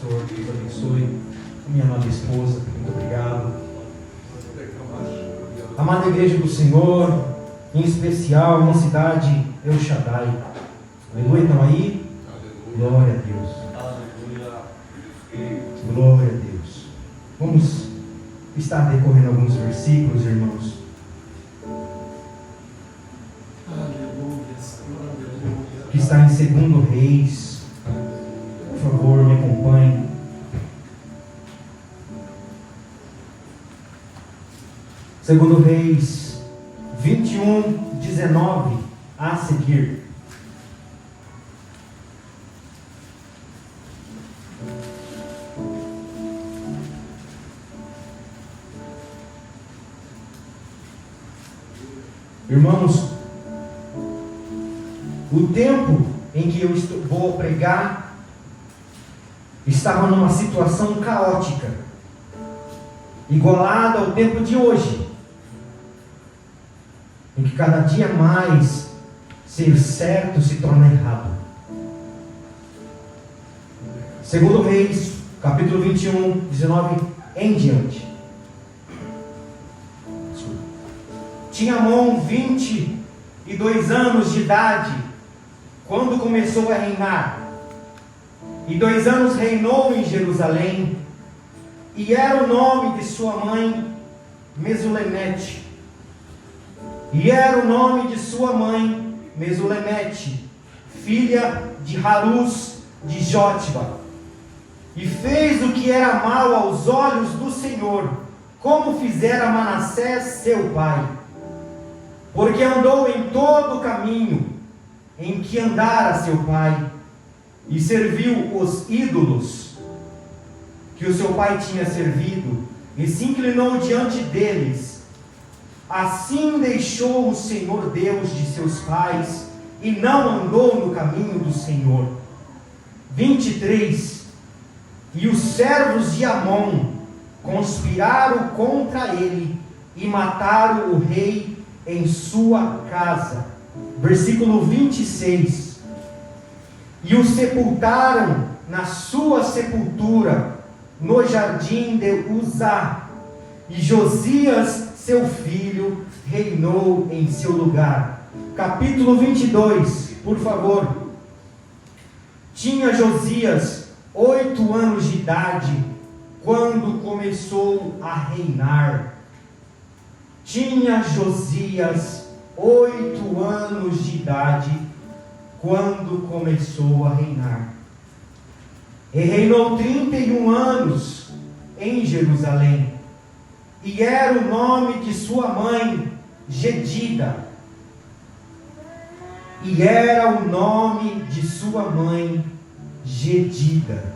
Senhor, Deus abençoe a minha amada esposa, muito obrigado. Amada igreja do Senhor, em especial, minha cidade, El Shaddai. Aleluia, estão aí? Glória a Deus. Glória a Deus. Vamos estar decorrendo alguns versículos, irmãos. Que está em 2 Reis. Por favor, me acompanhe. Segundo Reis 21, 19 a seguir. Irmãos, o tempo em que eu vou pregar estava numa situação caótica, igualada ao tempo de hoje, em que cada dia mais ser certo se torna errado. Segundo Reis, capítulo 21, 19 em diante. Tinha Amon 22 anos de idade quando começou a reinar, e 2 anos reinou em Jerusalém, e era o nome de sua mãe Mesulemete, e era o nome de sua mãe Mesulemete, filha de Harus de Jótiba, e fez o que era mal aos olhos do Senhor, como fizera Manassés seu pai, porque andou em todo o caminho em que andara seu pai, e serviu os ídolos que o seu pai tinha servido, e se inclinou diante deles. Assim deixou o Senhor Deus de seus pais, e não andou no caminho do Senhor. 23. E os servos de Amon conspiraram contra ele, e mataram o rei em sua casa. Versículo 26. E o sepultaram na sua sepultura, no jardim de Uzá, e Josias, seu filho, reinou em seu lugar. Capítulo 22, por favor. Tinha Josias 8 anos de idade quando começou a reinar. Tinha Josias 8 anos de idade quando começou a reinar. E reinou 31 anos em Jerusalém. E era o nome de sua mãe Jedida. E era o nome de sua mãe Jedida,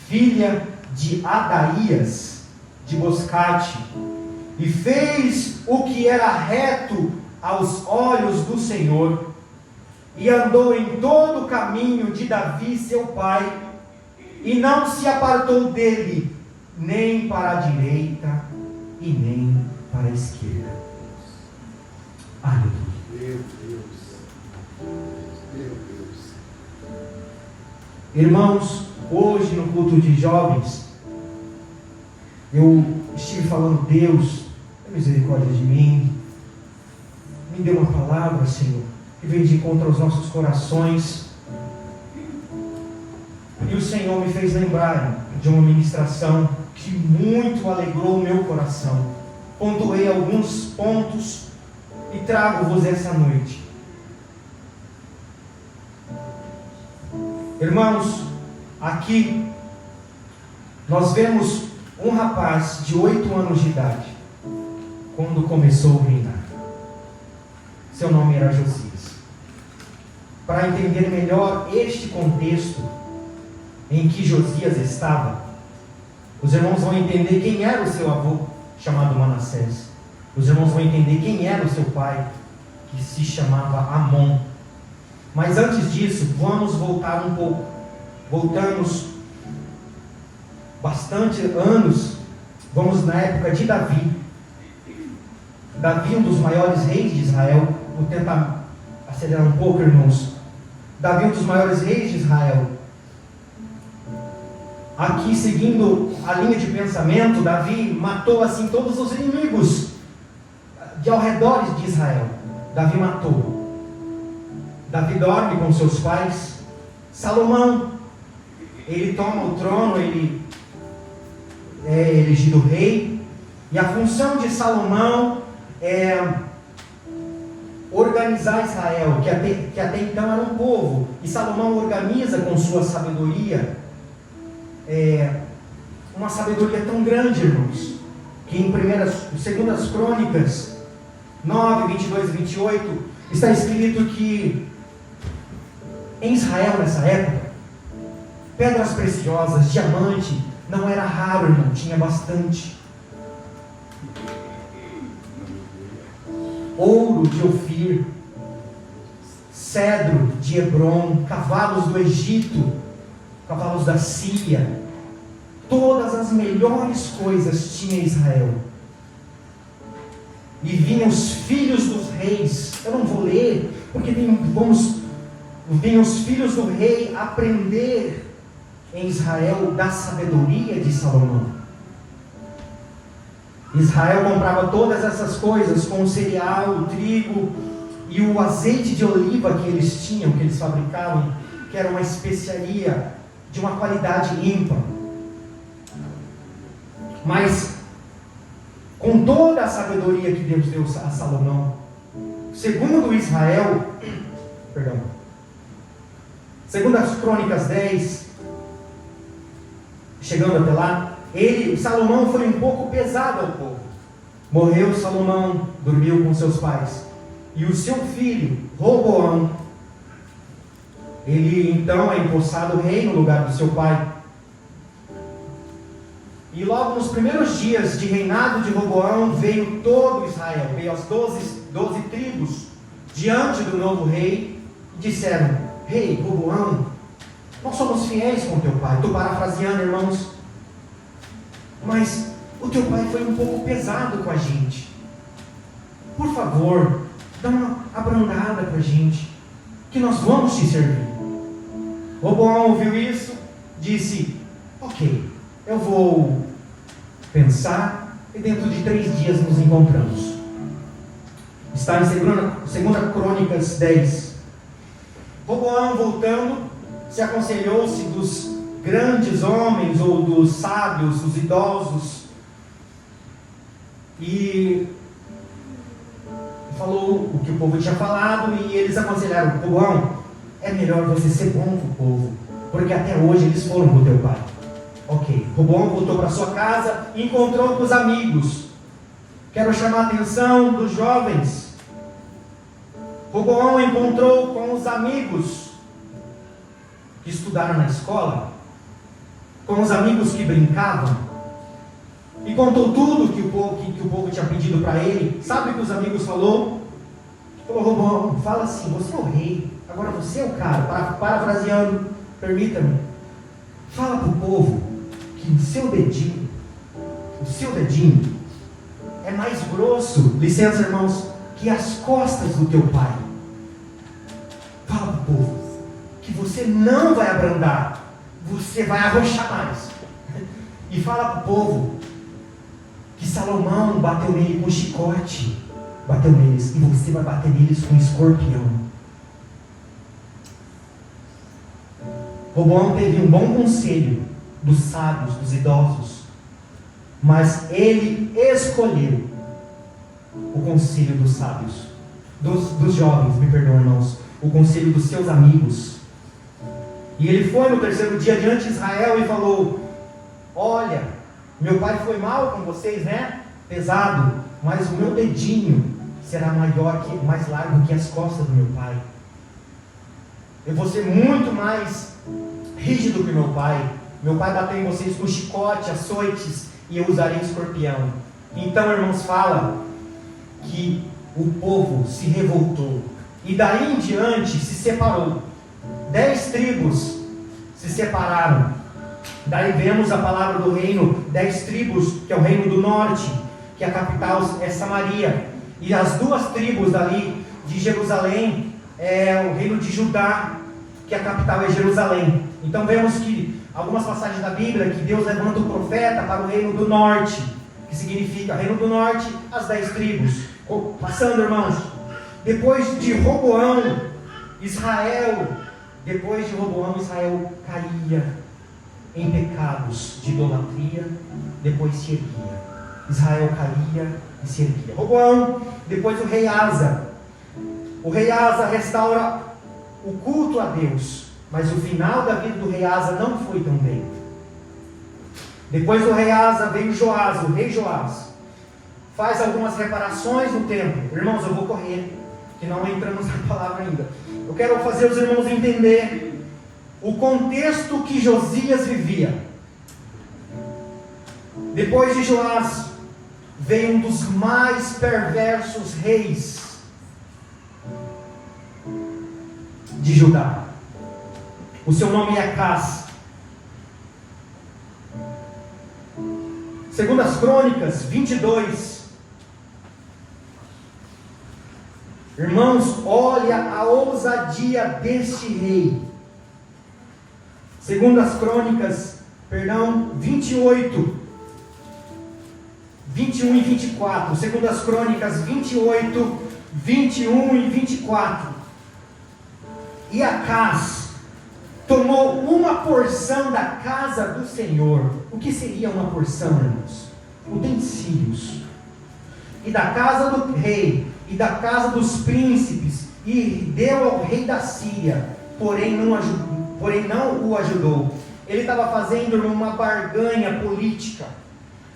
filha de Adaías de Boscate. E fez o que era reto aos olhos do Senhor, e andou em todo o caminho de Davi seu pai, e não se apartou dele, nem para a direita, e nem para a esquerda. Aleluia. Meu Deus. Meu Deus. Irmãos, hoje no culto de jovens, eu estive falando: Deus, tenha misericórdia de mim, me dê uma palavra, Senhor, que vem de encontro aos nossos corações. E o Senhor me fez lembrar de uma ministração que muito alegrou o meu coração. Pontuei alguns pontos e trago-vos essa noite. Irmãos, aqui nós vemos um rapaz de 8 anos de idade quando começou a reinar. Seu nome era Josias. Para entender melhor este contexto em que Josias estava, os irmãos vão entender quem era o seu avô, chamado Manassés. Os irmãos vão entender quem era o seu pai, que se chamava Amon. Mas antes disso, vamos voltar um pouco. Voltamos bastante anos. Vamos na época de Davi. Davi, um dos maiores reis de Israel. Vou tentar acelerar um pouco, irmãos. Davi, um dos maiores reis de Israel. Aqui, seguindo a linha de pensamento, Davi matou assim todos os inimigos de ao redor de Israel. Davi matou. Davi dorme com seus pais. Salomão, ele toma o trono, ele é elegido rei. E a função de Salomão é organizar Israel, que até então era um povo. E Salomão organiza com sua sabedoria, uma sabedoria tão grande, irmãos, que em 2 Crônicas 9, 22 e 28 está escrito que em Israel nessa época, pedras preciosas, diamante, não era raro, irmão, tinha bastante. Ouro de Ofir, cedro de Hebron, cavalos do Egito, cavalos da Síria, todas as melhores coisas tinha Israel. E vinham os filhos dos reis, eu não vou ler, porque vinham os filhos do rei aprender em Israel da sabedoria de Salomão. Israel comprava todas essas coisas com o cereal, o trigo e o azeite de oliva que eles tinham, que eles fabricavam, que era uma especiaria de uma qualidade ímpar. Mas com toda a sabedoria que Deus deu a Salomão, segundo as Crônicas 10, chegando até lá, Salomão foi um pouco pesado ao povo. Morreu Salomão, dormiu com seus pais. E o seu filho, Roboão, ele então é empossado rei no lugar do seu pai. E logo nos primeiros dias de reinado de Roboão, veio todo Israel, veio as 12 tribos diante do novo rei e disseram: Rei Roboão, nós somos fiéis com teu pai. Estou parafraseando, irmãos, mas o teu pai foi um pouco pesado com a gente. Por favor, dá uma abrandada com a gente, que nós vamos te servir. Roboão ouviu isso, disse: ok, eu vou pensar e dentro de 3 dias nos encontramos. Está em 2 Crônicas 10. Roboão, voltando, se aconselhou-se dos grandes homens ou dos sábios, dos idosos, e falou o que o povo tinha falado, e eles aconselharam: Roboão, é melhor você ser bom com o povo, porque até hoje eles foram com o teu pai. Ok, Roboão voltou para sua casa e encontrou com os amigos. Quero chamar a atenção dos jovens. Roboão encontrou com os amigos que estudaram na escola, com os amigos que brincavam, e contou tudo que o povo tinha pedido para ele. Sabe o que os amigos falou? Falou: Roboão, fala assim, você é o rei, agora você é o cara. Parafraseando, permita-me, fala para o povo que o seu dedinho é mais grosso, licença irmãos, que as costas do teu pai. Fala para o povo que você não vai abrandar, você vai arrochar mais. E fala para o povo que Salomão bateu nele com chicote, bateu neles, e você vai bater neles com escorpião. Roboão teve um bom conselho dos sábios, dos idosos, mas ele escolheu o conselho dos sábios, dos jovens, me perdoem, irmãos, o conselho dos seus amigos. E ele foi no 3º dia diante de Israel e falou: olha, meu pai foi mal com vocês, né? Pesado, mas o meu dedinho será mais largo que as costas do meu pai. Eu vou ser muito mais rígido que meu pai. Meu pai bateu em vocês com chicote, açoites, e eu usarei escorpião. Então, irmãos, fala que o povo se revoltou, e daí em diante se separou. 10 tribos se separaram. Daí vemos a palavra do reino, 10 tribos, que é o reino do norte, que a capital é Samaria, e as 2 tribos dali de Jerusalém é o reino de Judá, que a capital é Jerusalém. Então vemos que algumas passagens da Bíblia que Deus levanta o profeta para o reino do norte, que significa reino do norte, as 10 tribos. Passando, irmãos, depois de Roboão, Israel caía em pecados de idolatria, depois se erguia. Israel caía e se erguia. Roboão, depois o rei Asa. O rei Asa restaura o culto a Deus, mas o final da vida do rei Asa não foi tão bem. Depois do rei Asa veio Joás, o rei Joás. Faz algumas reparações no templo. Irmãos, eu vou correr, que não entramos na palavra ainda. Eu quero fazer os irmãos entender o contexto que Josias vivia. Depois de Joás, veio um dos mais perversos reis de Judá. O seu nome é Acás. Segundo as Crônicas 22. Irmãos, olha a ousadia deste rei. Segundo as Crônicas, 28, 21 e 24. Segundo as Crônicas 28, 21 e 24. E Acás tomou uma porção da casa do Senhor. O que seria uma porção, irmãos? Utensílios. E da casa do rei, e da casa dos príncipes, e deu ao rei da Síria, porém não o ajudou. Ele estava fazendo uma barganha política.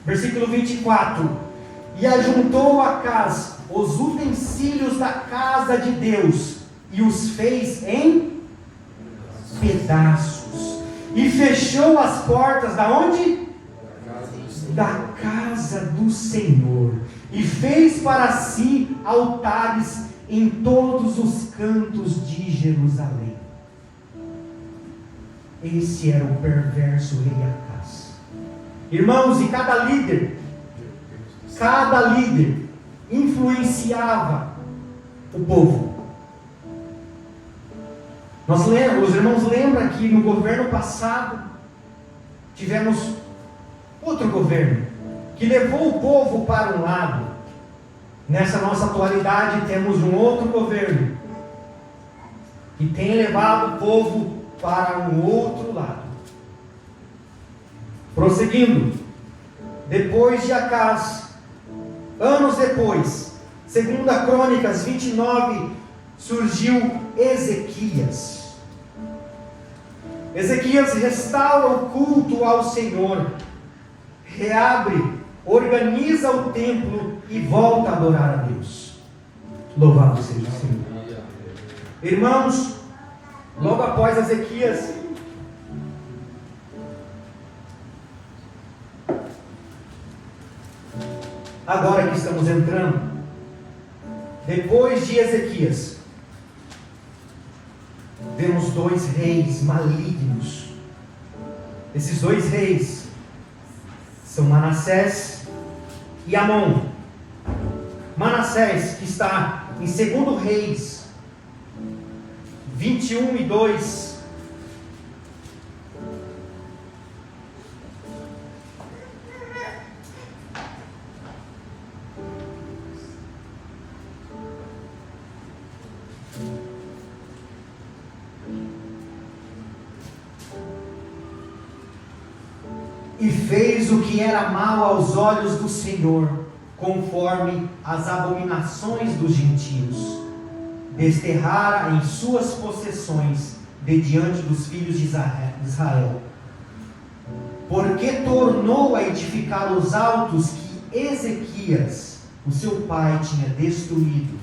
Versículo 24. E ajuntou Acás os utensílios da casa de Deus, e os fez em pedaços, e fechou as portas da onde? Da casa do Senhor, e fez para si altares em todos os cantos de Jerusalém. Esse era o perverso rei Acás. Irmãos, e cada líder influenciava o povo. Os irmãos lembram que no governo passado tivemos outro governo que levou o povo para um lado. Nessa nossa atualidade temos um outro governo que tem levado o povo para um outro lado. Prosseguindo, depois de Acás, anos depois, segundo a Crônicas 29, surgiu Ezequias. Ezequias restaura o culto ao Senhor, reabre, organiza o templo e volta a adorar a Deus. Louvado seja o Senhor. Irmãos, logo após Ezequias, agora que estamos entrando, depois de Ezequias, vemos 2 reis malignos. Esses 2 reis são Manassés e Amon. Manassés, que está em 2 Reis 21 e 2. E fez o que era mal aos olhos do Senhor, conforme as abominações dos gentios. Desterrara em suas possessões de diante dos filhos de Israel. Porque tornou a edificar os altos que Ezequias, o seu pai, tinha destruído.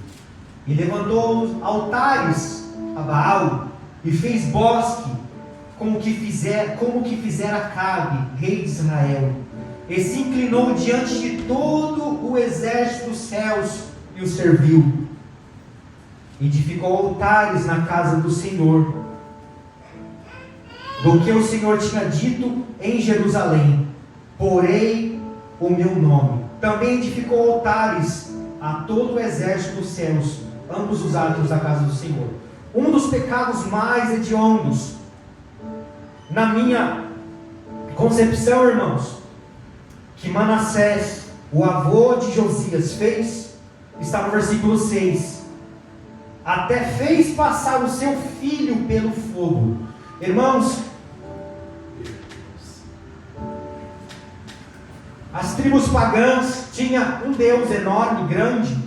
E levantou altares a Baal, e fez bosque, como que fizera Acabe, rei de Israel, e se inclinou diante de todo o exército dos céus e o serviu. Edificou altares na casa do Senhor, do que o Senhor tinha dito em Jerusalém: porei o meu nome. Também edificou altares a todo o exército dos céus, ambos os atos da casa do Senhor. Um dos pecados mais hediondos na minha concepção, irmãos, que Manassés, o avô de Josias, fez, está no versículo 6. Até fez passar o seu filho pelo fogo. Irmãos, as tribos pagãs tinham um Deus enorme, grande,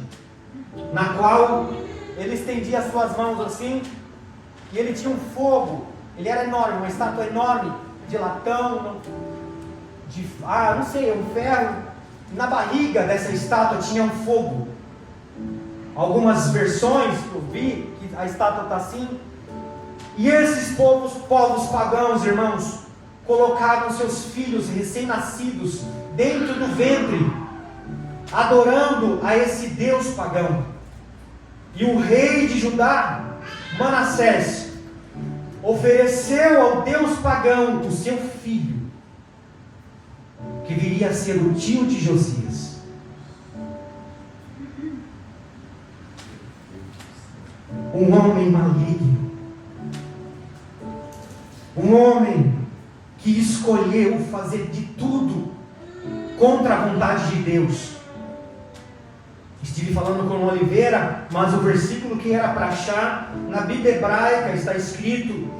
na qual ele estendia as suas mãos assim, e ele tinha um fogo. Ele era enorme, uma estátua enorme, de latão, não sei, um ferro. Na barriga dessa estátua tinha um fogo. Algumas versões que eu vi, que a estátua está assim. E esses povos pagãos, irmãos, colocavam seus filhos recém-nascidos dentro do ventre, adorando a esse Deus pagão. E o rei de Judá, Manassés, ofereceu ao Deus pagão o seu filho, que viria a ser o tio de Josias. Um homem maligno, um homem que escolheu fazer de tudo contra a vontade de Deus. Estive falando com o Oliveira, mas o versículo que era para achar na Bíblia hebraica está escrito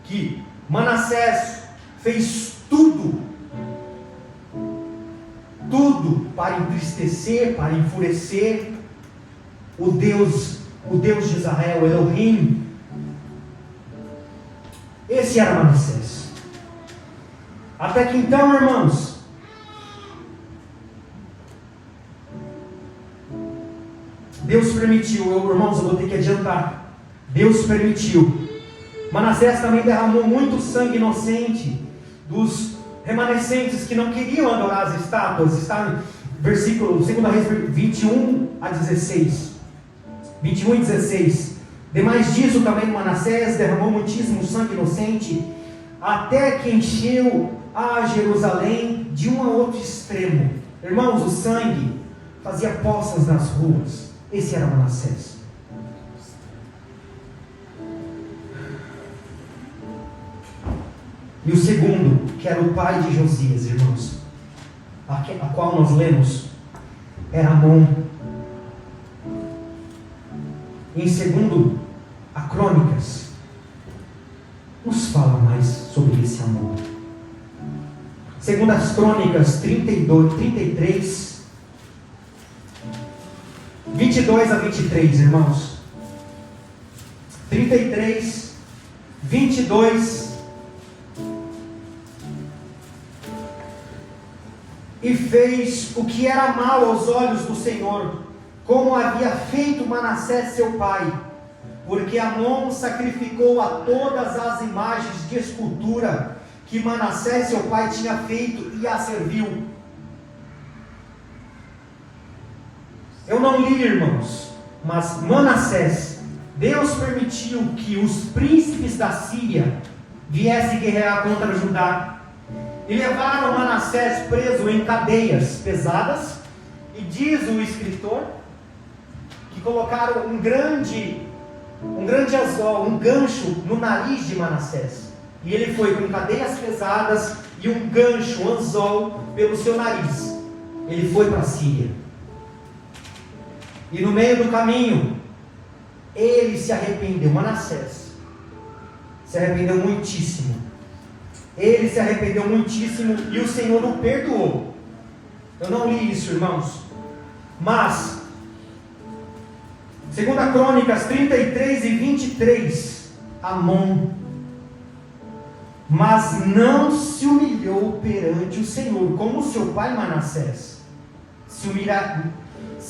que Manassés fez tudo para entristecer, para enfurecer o Deus de Israel, Elohim. Esse era Manassés. Até que então, irmãos, Deus permitiu, irmãos, eu vou ter que adiantar. Deus permitiu. Manassés também derramou muito sangue inocente dos remanescentes que não queriam adorar as estátuas. Está no versículo 2 Reis 21 a 16. 21 e 16. Demais disso também Manassés derramou muitíssimo sangue inocente, até que encheu a Jerusalém de um a outro extremo. Irmãos, o sangue fazia poças nas ruas. Esse era Manassés. E o segundo, que era o pai de Josias, irmãos, a qual nós lemos, era Amon. Em segundo a Crônicas, nos fala mais sobre esse Amon. Segundo as Crônicas 33, 22 a 23, irmãos. 33, 22. E fez o que era mal aos olhos do Senhor, como havia feito Manassés seu pai, porque Amon sacrificou a todas as imagens de escultura que Manassés seu pai tinha feito e a serviu. Eu não li, irmãos, mas Manassés, Deus permitiu que os príncipes da Síria viessem guerrear contra Judá, e levaram Manassés preso em cadeias pesadas, e diz o escritor, que colocaram um grande anzol, um gancho no nariz de Manassés, e ele foi com cadeias pesadas e um gancho, um anzol, pelo seu nariz. Ele foi para a Síria, e no meio do caminho, ele se arrependeu. Manassés se arrependeu muitíssimo. Ele se arrependeu muitíssimo e o Senhor o perdoou. Eu não li isso, irmãos, mas 2 Crônicas 33 e 23, Amon, mas não se humilhou perante o Senhor, como seu pai Manassés se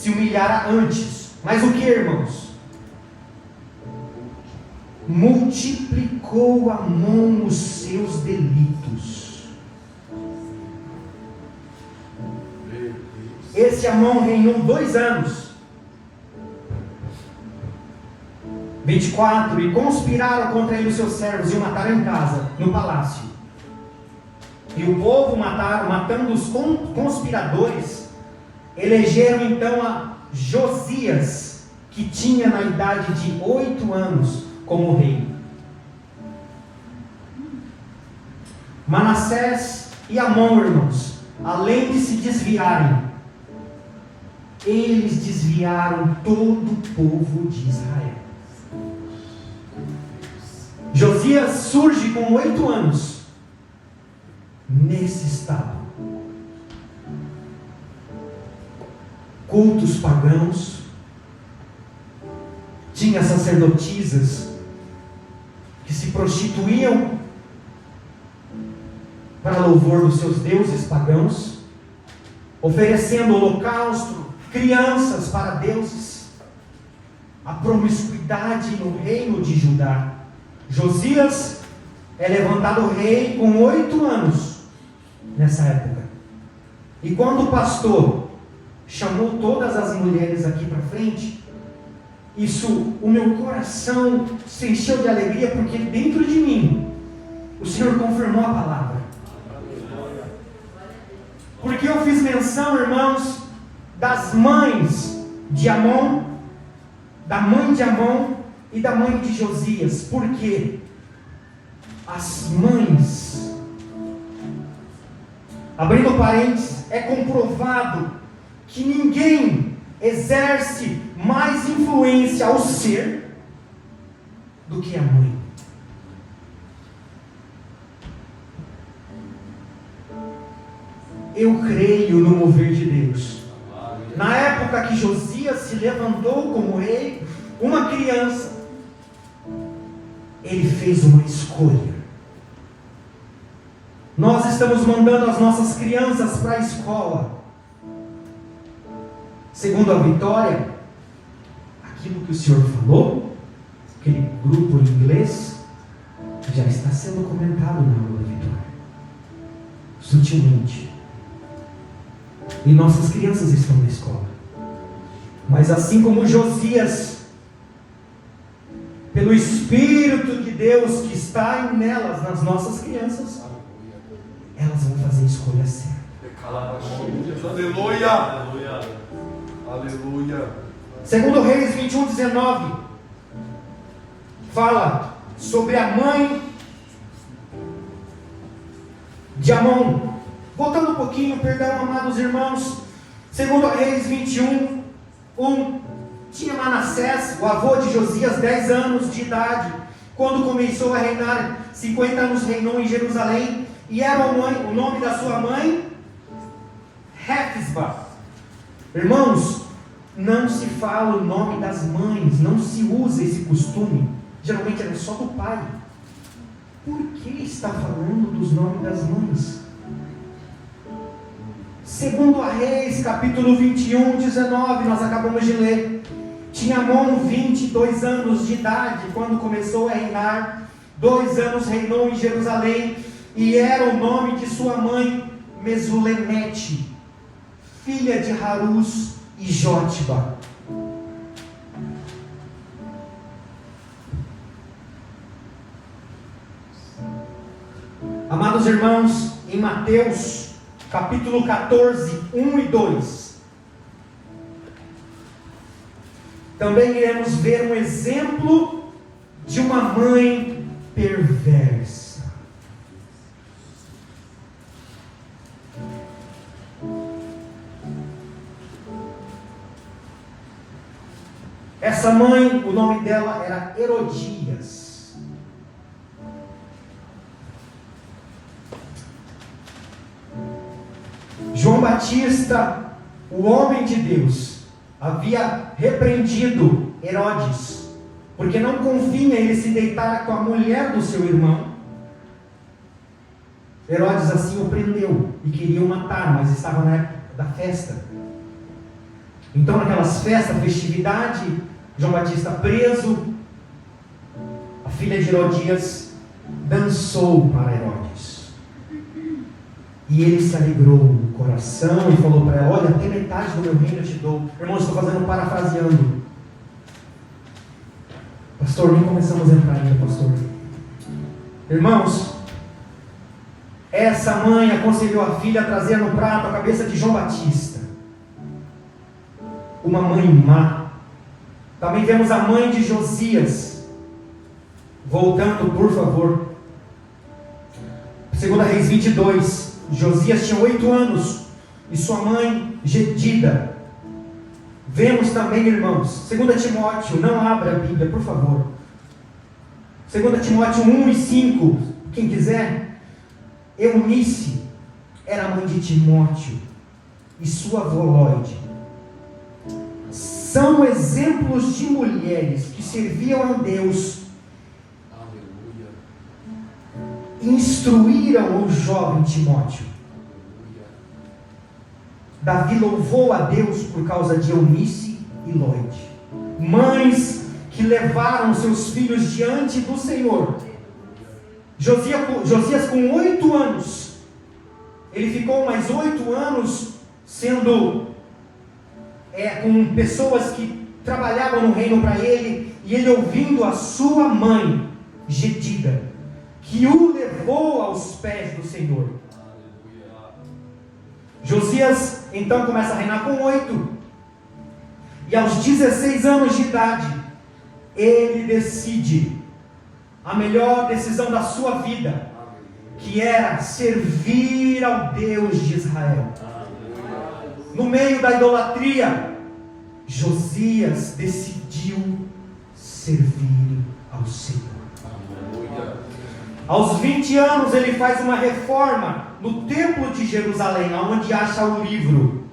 humilhara antes. Mas o que, irmãos? Multiplicou Amon os seus delitos. Esse Amon reinou 2 anos. 24. E conspiraram contra ele os seus servos e o mataram em casa, no palácio. E o povo matando os conspiradores, elegeram então a Josias, que tinha na idade de 8 anos, como rei. Manassés e Amon, irmãos, além de se desviarem, eles desviaram todo o povo de Israel. Josias surge com 8 anos nesse estado. Cultos pagãos, tinha sacerdotisas que se prostituíam para louvor dos seus deuses pagãos, oferecendo holocausto, crianças para deuses, a promiscuidade no reino de Judá. Josias é levantado rei com 8 anos nessa época. E quando o pastor chamou todas as mulheres aqui para frente, o meu coração se encheu de alegria, porque dentro de mim o Senhor confirmou a palavra. Porque eu fiz menção, irmãos, das mães de Amon, da mãe de Amon e da mãe de Josias. Porque as mães, abrindo parênteses, é comprovado que ninguém exerce mais influência ao ser do que a mãe. Eu creio no mover de Deus. Na época que Josias se levantou como rei, uma criança, ele fez uma escolha. Nós estamos mandando as nossas crianças para a escola. Segundo a Vitória, aquilo que o Senhor falou, aquele grupo em inglês, já está sendo comentado na aula da Vitória, sutilmente. E nossas crianças estão na escola. Mas assim como Josias, pelo Espírito de Deus que está nelas, nas nossas crianças, elas vão fazer a escolha certa. Aleluia! Aleluia! Segundo Reis 21:19, fala sobre a mãe de Amon. Voltando um pouquinho, perdão, amados irmãos. Segundo Reis 21:1, tinha Manassés, o avô de Josias, 10 anos de idade, quando começou a reinar. 50 anos reinou em Jerusalém, e era o nome da sua mãe Hefzibá. Irmãos, não se fala o nome das mães, não se usa esse costume. Geralmente era só do pai. Por que está falando dos nomes das mães? Segundo a Reis, capítulo 21:19, nós acabamos de ler. Tinha Amon 22 anos de idade quando começou a reinar. 2 anos reinou em Jerusalém, e era o nome de sua mãe Mesulemete, filha de Harus e Jótiba. Amados irmãos, em Mateus capítulo 14, 1 e 2, também iremos ver um exemplo de uma mãe perversa. Essa mãe, o nome dela era Herodias. João Batista, o homem de Deus, havia repreendido Herodes, porque não convinha ele se deitar com a mulher do seu irmão. Herodes assim o prendeu e queria o matar, mas estava na época da festa. Então, naquelas festas, festividade, João Batista preso, a filha de Herodias dançou para Herodes. E ele se alegrou no coração e falou para ela: olha, até metade do meu reino eu te dou. Irmãos, estou fazendo parafraseando. Pastor, nem começamos a entrar ainda, pastor. Irmãos, essa mãe aconselhou a filha a trazer no prato a cabeça de João Batista. Uma mãe má. Também vemos a mãe de Josias. Voltando, por favor. 2 Reis 22, Josias tinha 8 anos e sua mãe Jedida. Vemos também, irmãos, 2 Timóteo, não abra a Bíblia, por favor. 2 Timóteo 1 e 5, quem quiser. Eunice era mãe de Timóteo e sua avó Lóide. São exemplos de mulheres que serviam a Deus. Aleluia. Instruíram o jovem Timóteo. Davi louvou a Deus por causa de Eunice e Lóide, mães que levaram seus filhos diante do Senhor. Josias com 8 anos, ele ficou mais 8 anos sendo com pessoas que trabalhavam no reino para ele, e ele ouvindo a sua mãe Jedida, que o levou aos pés do Senhor. Josias então começa a reinar com 8, e aos 16 anos de idade ele decide a melhor decisão da sua vida, que era servir ao Deus de Israel. No meio da idolatria, Josias decidiu servir ao Senhor. Aos 20 anos ele faz uma reforma no templo de Jerusalém, onde acha o livro.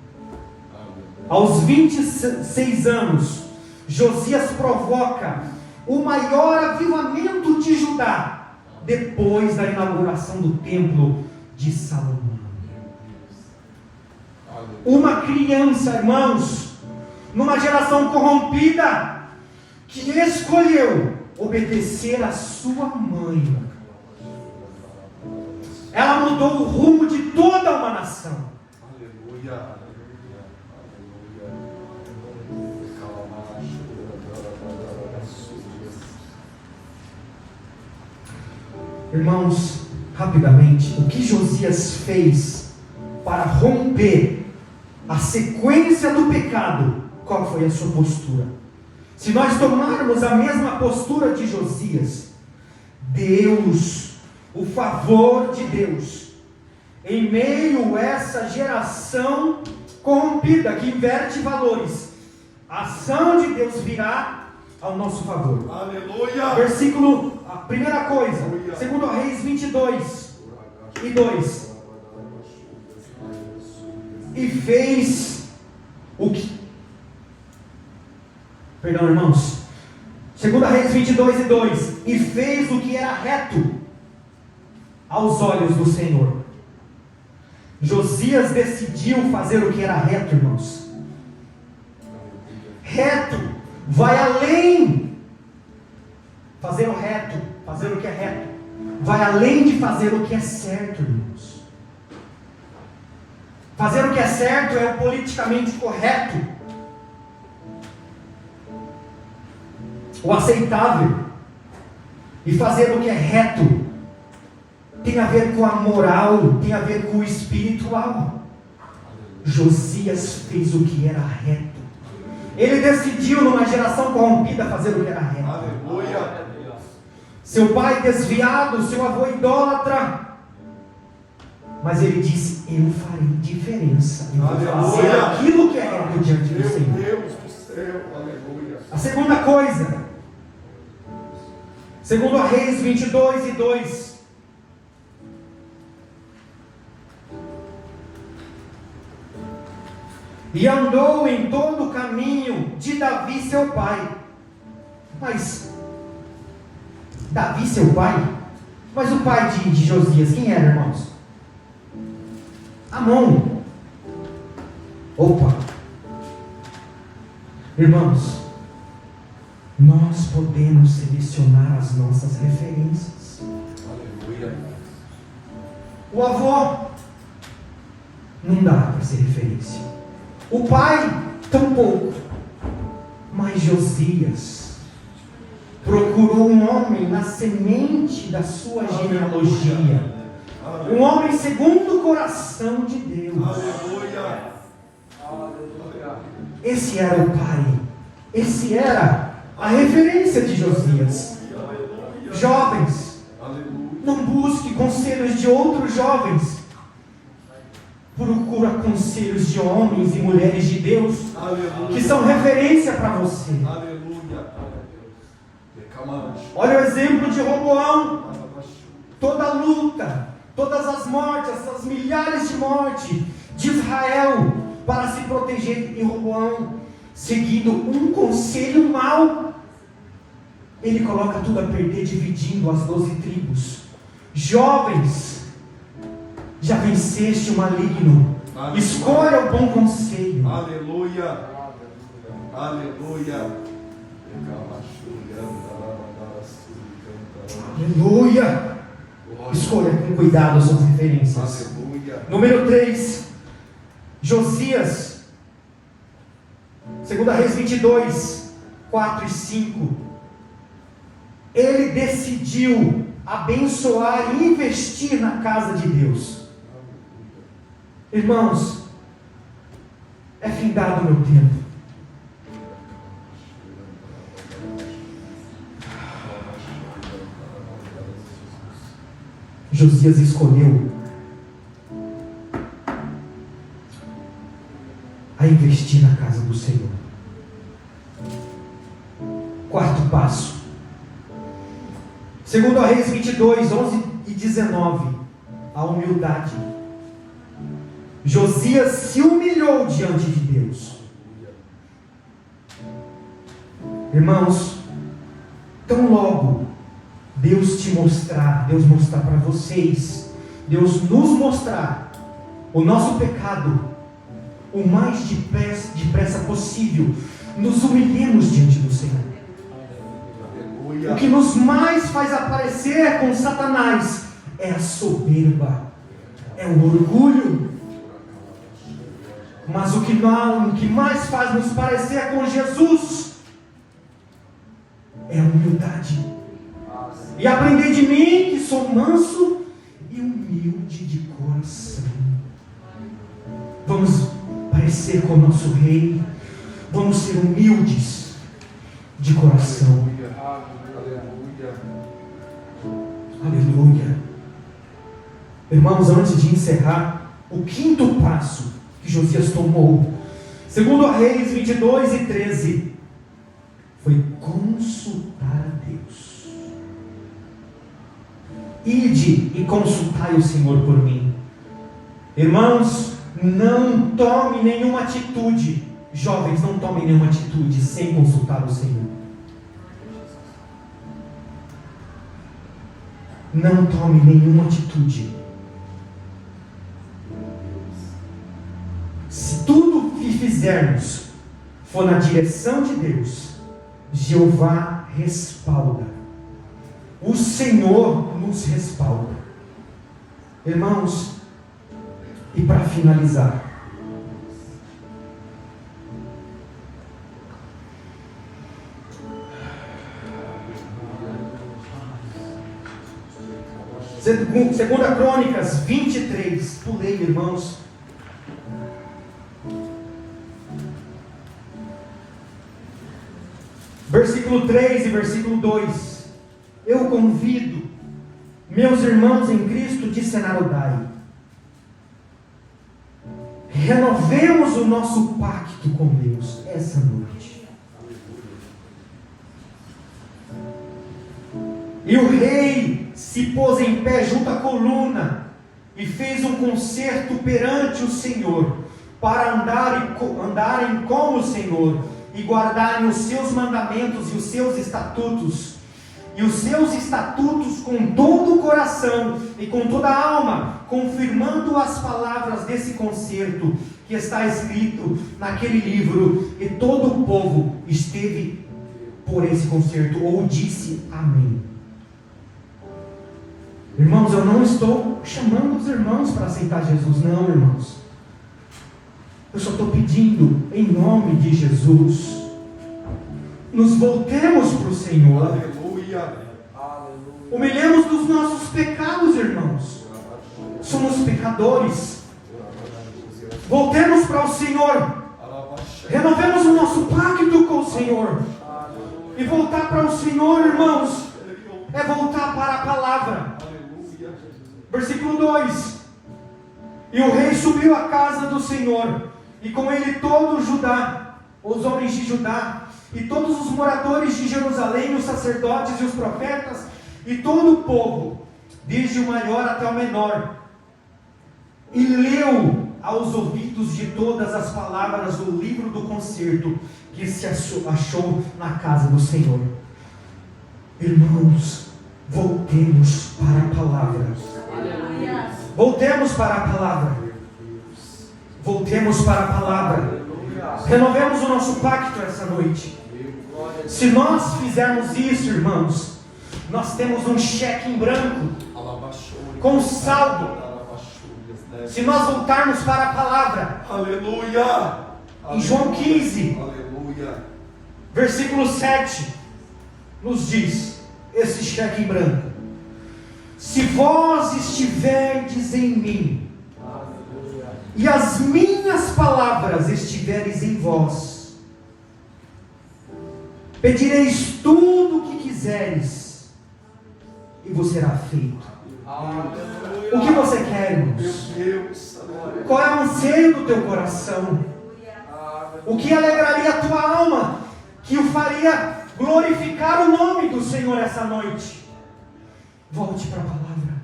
Aos 26 anos, Josias provoca o maior avivamento de Judá, depois da inauguração do templo de Salomão. Uma criança, irmãos, numa geração corrompida, que escolheu obedecer a sua mãe. Ela mudou o rumo de toda uma nação. Aleluia. Irmãos, rapidamente, o que Josias fez para romper a sequência do pecado? Qual foi a sua postura? Se nós tomarmos a mesma postura de Josias, Deus, o favor de Deus, em meio a essa geração corrompida, que inverte valores, a ação de Deus virá ao nosso favor. Aleluia. Versículo, a primeira coisa, 2 Reis 22 e 2. E fez o que? Perdão, irmãos. 2 Reis 22 e 2. E fez o que era reto aos olhos do Senhor. Josias decidiu fazer o que era reto, irmãos. Reto vai além. Fazer o reto, fazer o que é reto, vai além de fazer o que é certo, irmãos. Fazer o que é certo é o politicamente correto, o aceitável. E fazer o que é reto tem a ver com a moral, tem a ver com o espiritual. Josias fez o que era reto. Ele decidiu numa geração corrompida fazer o que era reto. Aleluia. Seu pai desviado, seu avô idólatra, mas ele disse: eu farei diferença, eu vou fazer aquilo que é reto diante do Senhor. Meu Deus do céu, aleluia. A segunda coisa, 2 Reis 22 e 2. E andou em todo o caminho de Davi seu pai. Mas Davi seu pai? Mas o pai de Josias, quem era, irmãos? Amon. Opa. Irmãos, nós podemos selecionar as nossas referências. Aleluia. O avô não dá para ser referência. O pai, tampouco. Mas Josias procurou um homem na semente da sua genealogia. Um homem segundo o coração de Deus. Aleluia. Esse era o pai. Esse era a referência de Josias. Jovens, não busque conselhos de outros jovens. procura conselhos de homens e mulheres de Deus que são referência para você. Aleluia. Olha o exemplo de Roboão. Toda a luta, todas as mortes, essas milhares de mortes de Israel para se proteger, e Roboão, seguindo um conselho mau, ele coloca tudo a perder, dividindo as 12 tribos. Jovens, já venceste o maligno. Aleluia. Escolha o bom conselho. Aleluia. Aleluia. Aleluia. Escolha com cuidado as suas referências. Aleluia. Número 3, Josias, 2 Reis 22, 4 e 5. Ele decidiu abençoar e investir na casa de Deus. Irmãos, é findado o meu tempo. Josias escolheu a investir na casa do Senhor. Quarto passo, 2 Reis 22, 11 e 19, a humildade. Josias se humilhou diante de Deus. Irmãos, tão logo Deus mostrar para vocês, Deus nos mostrar o nosso pecado, o mais depressa possível, nos humilhemos diante do Senhor. O que nos mais faz aparecer com Satanás é a soberba, é o orgulho. Mas o que mais faz nos parecer com Jesus é a humildade. E aprender de mim, que sou manso e humilde de coração. Vamos parecer com o nosso Rei. Vamos ser humildes de coração. Aleluia. Irmãos, antes de encerrar, o quinto passo que Josias tomou, 2 Reis 22 e 13, foi consultar a Deus. Ide e consultai o Senhor por mim. Irmãos, não tome nenhuma atitude. Jovens, não tomem nenhuma atitude sem consultar o Senhor. Não tome nenhuma atitude. Se tudo que fizermos for na direção de Deus, Jeová respalda. O Senhor nos respalda. Irmãos, e para finalizar, Segunda Crônicas 23, pulei, irmãos. Versículo 3 e versículo 2. Eu convido meus irmãos em Cristo de Senarodai. Renovemos o nosso pacto com Deus essa noite. E o rei se pôs em pé junto à coluna e fez um concerto perante o Senhor, para andarem com o Senhor e guardarem os seus mandamentos e os seus estatutos. E os seus estatutos com todo o coração e com toda a alma, confirmando as palavras desse concerto que está escrito naquele livro. E todo o povo esteve por esse concerto, ou disse amém. Irmãos, eu não estou chamando os irmãos para aceitar Jesus, não, irmãos. Eu só estou pedindo, em nome de Jesus, nos voltemos para o Senhor. Aleluia. Humilhemos dos nossos pecados, irmãos. Somos pecadores. Voltemos para o Senhor. Renovemos o nosso pacto com o Senhor. E voltar para o Senhor, irmãos, é voltar para a palavra. Versículo 2. E o rei subiu à casa do Senhor, e com ele todo o Judá, os homens de Judá, e todos os moradores de Jerusalém, os sacerdotes e os profetas, e todo o povo, desde o maior até o menor, e leu aos ouvidos de todas as palavras do livro do concerto que se achou na casa do Senhor. Irmãos, voltemos para a palavra. Voltemos para a palavra. Voltemos para a palavra. Renovemos o nosso pacto essa noite. Se nós fizermos isso, irmãos, nós temos um cheque em branco com saldo. Se nós voltarmos para a palavra, Aleluia. em João 15, Aleluia. versículo 7, nos diz esse cheque em branco: se vós estiverdes em mim, e as minhas palavras estiveres em vós, pedireis tudo o que quiseres, e vos será feito. O que você quer, irmãos? Qual é o anseio do teu coração? O que alegraria a tua alma, que o faria glorificar o nome do Senhor essa noite? Volte para a palavra.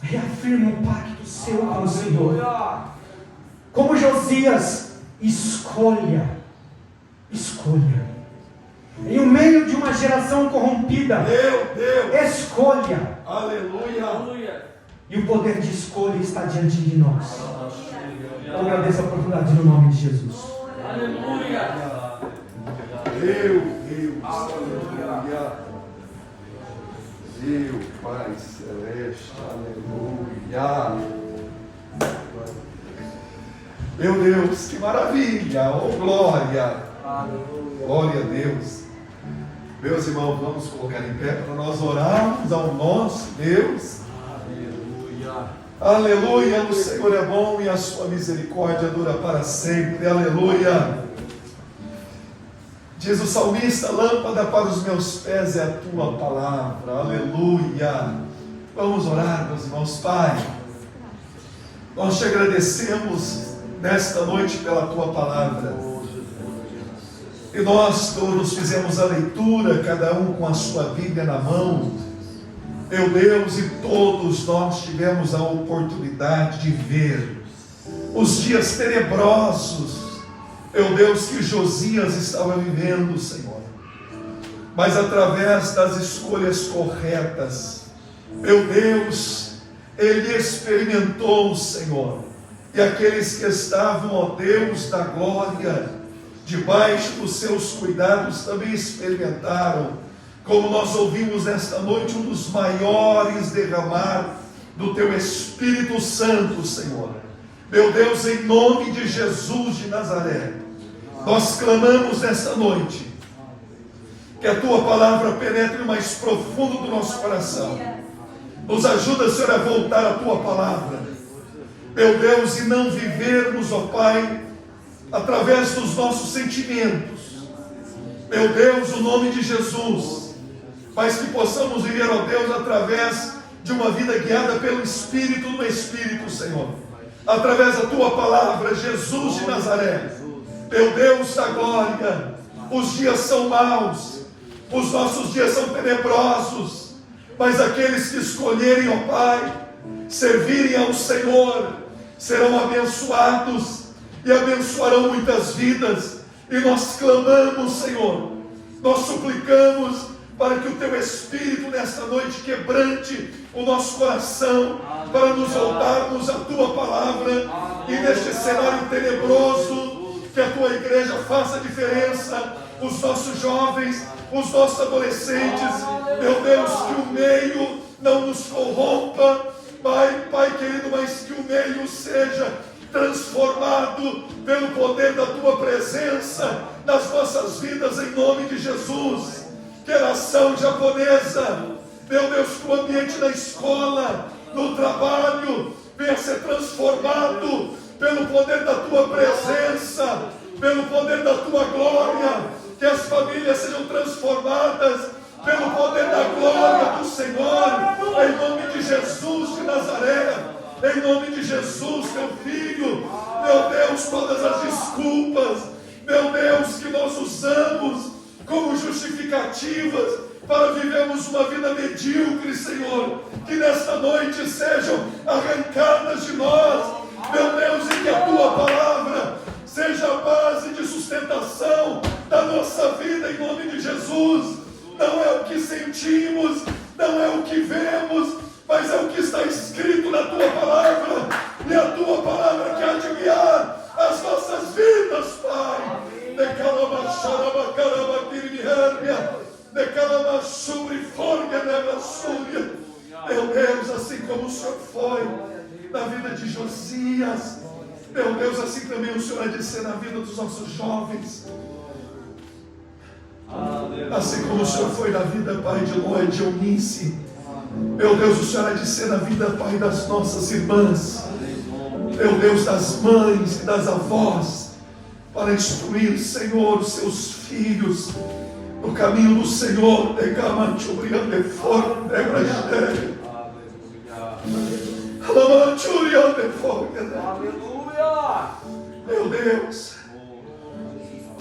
Reafirma o pacto seu com o Senhor. Como Josias, escolha. Em meio de uma geração corrompida, Meu Deus. escolha. Aleluia. E o poder de escolha está diante de nós. Eu agradeço a oportunidade no nome de Jesus. Aleluia. Meu Deus. Aleluia. Meu Pai Celeste. Aleluia. Meu Deus, que maravilha. Oh, glória. Glória a Deus. Meus irmãos, vamos colocar em pé para nós orarmos ao nosso Deus. Aleluia, o Senhor é bom e a sua misericórdia dura para sempre. Aleluia. Diz o salmista: lâmpada para os meus pés é a tua palavra. Aleluia. Vamos orar, meus irmãos. Pai, nós te agradecemos nesta noite pela tua palavra. E nós todos fizemos a leitura, cada um com a sua Bíblia na mão. Meu Deus, e todos nós tivemos a oportunidade de ver os dias tenebrosos, meu Deus, que Josias estava vivendo, Senhor. Mas através das escolhas corretas, meu Deus, ele experimentou, Senhor. E aqueles que estavam, ó Deus da glória, debaixo dos seus cuidados, também experimentaram, como nós ouvimos esta noite, um dos maiores derramar do teu Espírito Santo, Senhor. Meu Deus, em nome de Jesus de Nazaré, nós clamamos nesta noite, que a tua palavra penetre no mais profundo do nosso coração. Nos ajuda, Senhor, a voltar à tua palavra, meu Deus, e não vivermos, ó Pai, através dos nossos sentimentos, meu Deus, o nome de Jesus, mas que possamos viver, ó Deus, através de uma vida guiada pelo Espírito do Espírito, Senhor, através da tua palavra, Jesus de Nazaré. Meu Deus da glória, os dias são maus, os nossos dias são tenebrosos, mas aqueles que escolherem, ó Pai, servirem ao Senhor, serão abençoados e abençoarão muitas vidas. E nós clamamos, Senhor, nós suplicamos para que o teu Espírito nesta noite quebrante o nosso coração, para nos voltarmos à tua palavra, e neste cenário tenebroso, que a tua igreja faça diferença, os nossos jovens, os nossos adolescentes, meu Deus, que o meio não nos corrompa, Pai querido, mas que o meio seja transformado pelo poder da tua presença nas nossas vidas, em nome de Jesus. Geração japonesa, meu Deus, que o ambiente da escola, no trabalho, venha ser transformado pelo poder da tua presença, pelo poder da tua glória, que as famílias sejam transformadas pelo poder da glória do Senhor, em nome de Jesus de Nazaré. Em nome de Jesus, teu Filho. Meu Deus, todas as desculpas, meu Deus, que nós usamos como justificativas para vivermos uma vida medíocre, Senhor, que nesta noite sejam arrancadas de nós, meu Deus, e que a Tua Palavra seja a base de sustentação da nossa vida, em nome de Jesus. Não é o que sentimos, não é o que vemos, mas é o que está escrito na Tua Palavra, e a Tua Palavra que há de guiar as nossas vidas, Pai. Meu Deus, assim como o Senhor foi na vida de Josias, meu Deus, assim também o Senhor há de ser na vida dos nossos jovens. Assim como o Senhor foi na vida, Pai, de Ló e de Eunice, meu Deus, o Senhor há de ser na vida, Pai, das nossas irmãs, meu Deus, das mães e das avós, para instruir, Senhor, os seus filhos no caminho do Senhor.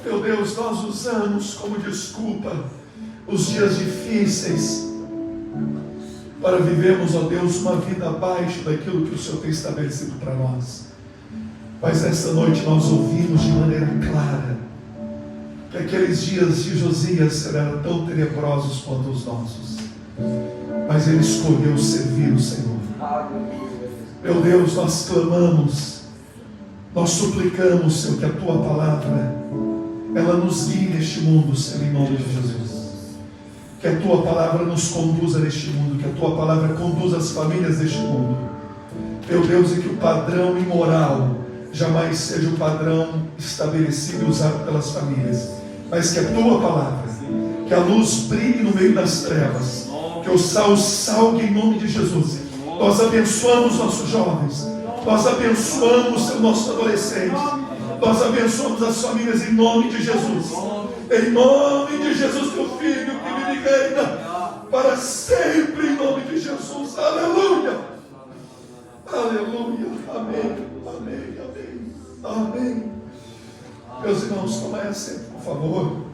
Meu Deus, nós usamos como desculpa os dias difíceis para vivermos, ó Deus, uma vida abaixo daquilo que o Senhor tem estabelecido para nós. Mas nessa noite nós ouvimos de maneira clara que aqueles dias de Josias eram tão tenebrosos quanto os nossos, mas ele escolheu servir o Senhor. Meu Deus, nós clamamos, nós suplicamos, Senhor, que a Tua Palavra ela nos guie neste mundo, Senhor, em nome de Jesus. Que a Tua Palavra nos conduza neste mundo, que a Tua Palavra conduza as famílias deste mundo. Meu Deus, e que o padrão imoral jamais seja o padrão estabelecido e usado pelas famílias, mas que a Tua Palavra, que a luz brilhe no meio das trevas, que o sal salgue em nome de Jesus. Nós abençoamos nossos jovens, nós abençoamos os nossos adolescentes, nós abençoamos as famílias em nome de Jesus. Em nome de Jesus, Teu Filho, que vive e reina para sempre, em nome de Jesus. Aleluia, aleluia, amém, amém, amém, amém. Meus irmãos, tomem assento, por favor.